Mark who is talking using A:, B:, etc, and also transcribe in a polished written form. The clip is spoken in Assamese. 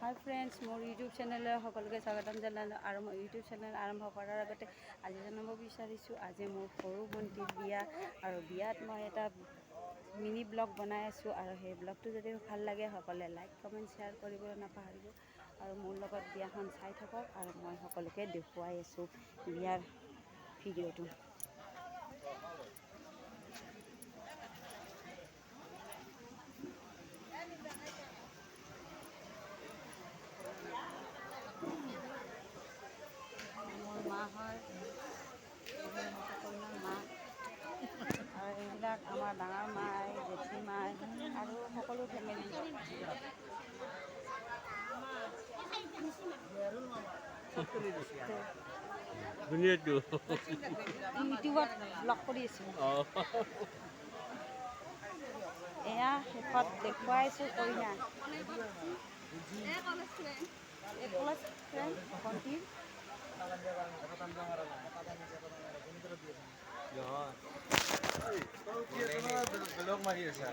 A: হাই ফ্ৰেণ্ডছ, মোৰ ইউটিউব চেনেলে সকলোকে স্বাগতম জনালোঁ। আৰু মই ইউটিউব চেনেল আৰম্ভ কৰাৰ আগতে আজি জনাব বিচাৰিছোঁ, আজি মোৰ সৰু ভণ্টিৰ বিয়া। আৰু বিয়াত মই এটা মিনি ব্লগ বনাই আছোঁ। আৰু সেই ব্লগটো যদি ভাল লাগে সকলোৱে লাইক কমেণ্ট শ্বেয়াৰ কৰিবলৈ নাপাহৰিব। আৰু মোৰ লগত বিয়াখন চাই থাকক। আৰু মই সকলোকে দেখুৱাই আছোঁ বিয়াৰ ভিডিঅ'টো। মোৰ মা হয়, সকলোৰে মা। আৰু এইবিলাক আমাৰ ডাঙৰ মাই, জেঠী মাই আৰু সকলো ফেমিলি। ইউটিউবত ব্লগ কৰি আছোঁ। এয়া শেষত দেখুৱাইছোঁ কইনা। কলেজ ফ্ৰেণ্ড ভণ্টিৰ
B: ব্লগ মাৰি আছা